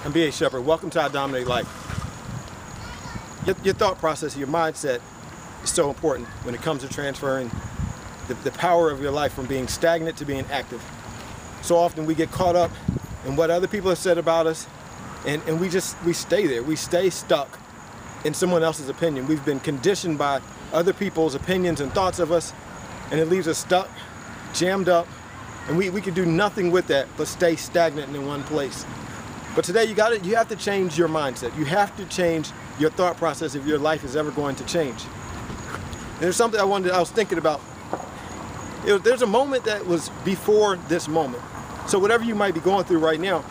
I'm B.A. Shepherd. Welcome to iDominate Life. Your thought process, your mindset is so important when it comes to transferring the power of your life from being stagnant to being active. So often we get caught up in what other people have said about us, and we stay there. We stay stuck in someone else's opinion. We've been conditioned by other people's opinions and thoughts of us, and it leaves us stuck, jammed up, and we can do nothing with that but stay stagnant in one place. But today you have to change your mindset. You have to change your thought process if your life is ever going to change. And there's something I was thinking about. There's a moment that was before this moment. So whatever you might be going through right now,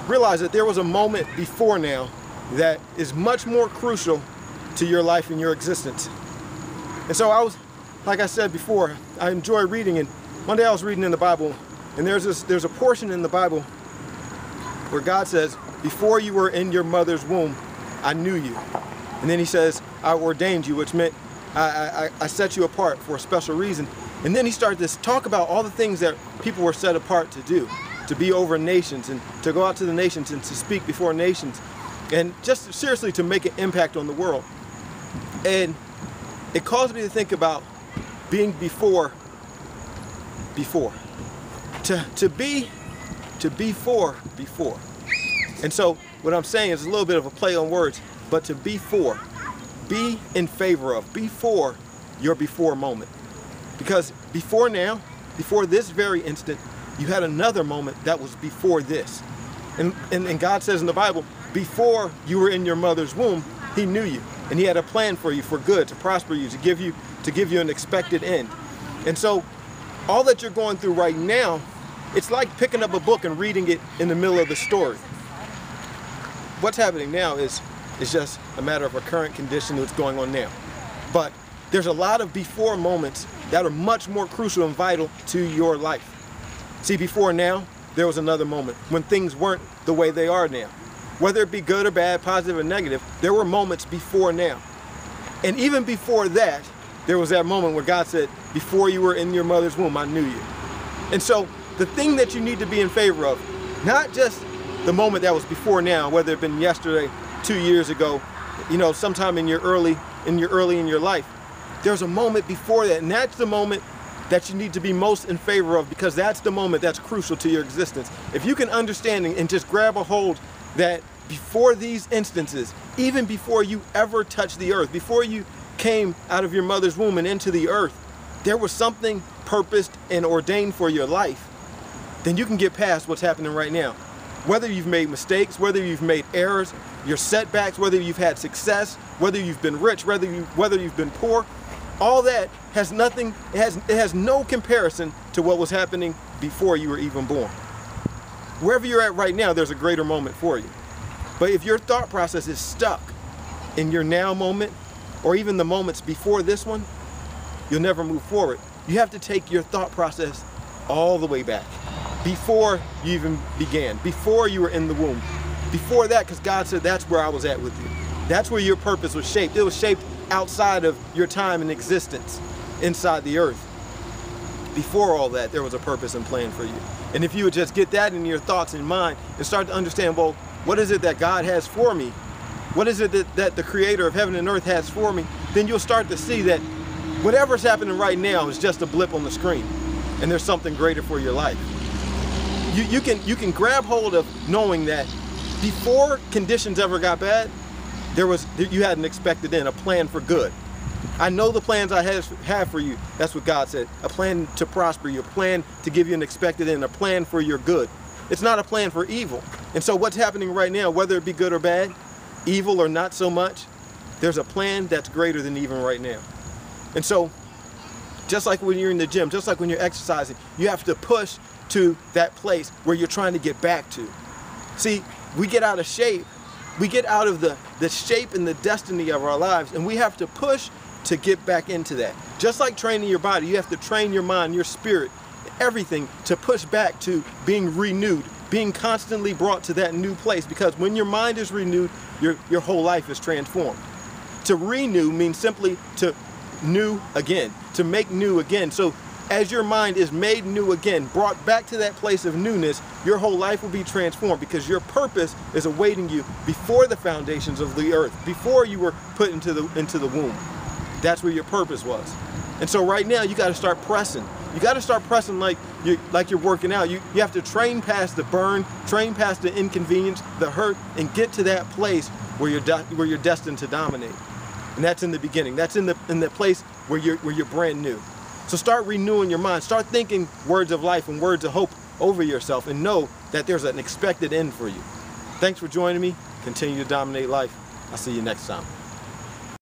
realize that there was a moment before now that is much more crucial to your life and your existence. And so like I said before, I enjoy reading, and one day I was reading in the Bible, and there's a portion in the Bible where God says, before you were in your mother's womb, I knew you. And then he says, I ordained you, which meant I set you apart for a special reason. And then he started to talk about all the things that people were set apart to do, to be over nations and to go out to the nations and to speak before nations, and just seriously to make an impact on the world. And it caused me to think about being before. To be for before. And so what I'm saying is a little bit of a play on words, but to be for, be in favor of, before your before moment. Because before now, before this very instant, you had another moment that was before this. And God says in the Bible, before you were in your mother's womb, he knew you. And he had a plan for you for good, to prosper you, to give you an expected end. And so all that you're going through right now, it's like picking up a book and reading it in the middle of the story. What's happening now is just a matter of a current condition that's going on now. But there's a lot of before moments that are much more crucial and vital to your life. See, before now, there was another moment when things weren't the way they are now. Whether it be good or bad, positive or negative, there were moments before now. And even before that, there was that moment where God said, before you were in your mother's womb, I knew you. And so the thing that you need to be in favor of, not just the moment that was before now, whether it been yesterday, 2 years ago, sometime in your early in your life, there's a moment before that, and that's the moment that you need to be most in favor of, because that's the moment that's crucial to your existence. If you can understand and just grab a hold that before these instances, even before you ever touched the earth, before you came out of your mother's womb and into the earth, there was something purposed and ordained for your life, then you can get past what's happening right now. Whether you've made mistakes, whether you've made errors, your setbacks, whether you've had success, whether you've been rich, whether you've been poor, all that has nothing, it has no comparison to what was happening before you were even born. Wherever you're at right now, there's a greater moment for you. But if your thought process is stuck in your now moment, or even the moments before this one, you'll never move forward. You have to take your thought process all the way back, before you even began, before you were in the womb. Before that, because God said that's where I was at with you. That's where your purpose was shaped. It was shaped outside of your time and existence, inside the earth. Before all that, there was a purpose and plan for you. And if you would just get that in your thoughts and mind and start to understand, well, what is it that God has for me? What is it that the creator of heaven and earth has for me? Then you'll start to see that whatever's happening right now is just a blip on the screen, and there's something greater for your life. You can grab hold of knowing that before conditions ever got bad, you had an expected end, a plan for good. I know the plans I have for you. That's what God said. A plan to prosper you, a plan to give you an expected end, a plan for your good. It's not a plan for evil. And so what's happening right now, whether it be good or bad, evil or not so much, there's a plan that's greater than even right now. And so just like when you're in the gym, just like when you're exercising, you have to push to that place where you're trying to get back to. See, we get out of shape. We get out of the shape and the destiny of our lives, and we have to push to get back into that. Just like training your body, you have to train your mind, your spirit, everything to push back to being renewed, being constantly brought to that new place, because when your mind is renewed, your whole life is transformed. To renew means simply to new again, to make new again. So as your mind is made new again, brought back to that place of newness, your whole life will be transformed, because your purpose is awaiting you before the foundations of the earth, before you were put into the womb. That's where your purpose was. And so right now you got to start pressing. You got to start pressing like you're working out. You have to train past the burn, train past the inconvenience, the hurt, and get to that place where you're destined to dominate. And that's in the beginning. That's in the place where you're brand new. So start renewing your mind. Start thinking words of life and words of hope over yourself, and know that there's an expected end for you. Thanks for joining me. Continue to dominate life. I'll see you next time.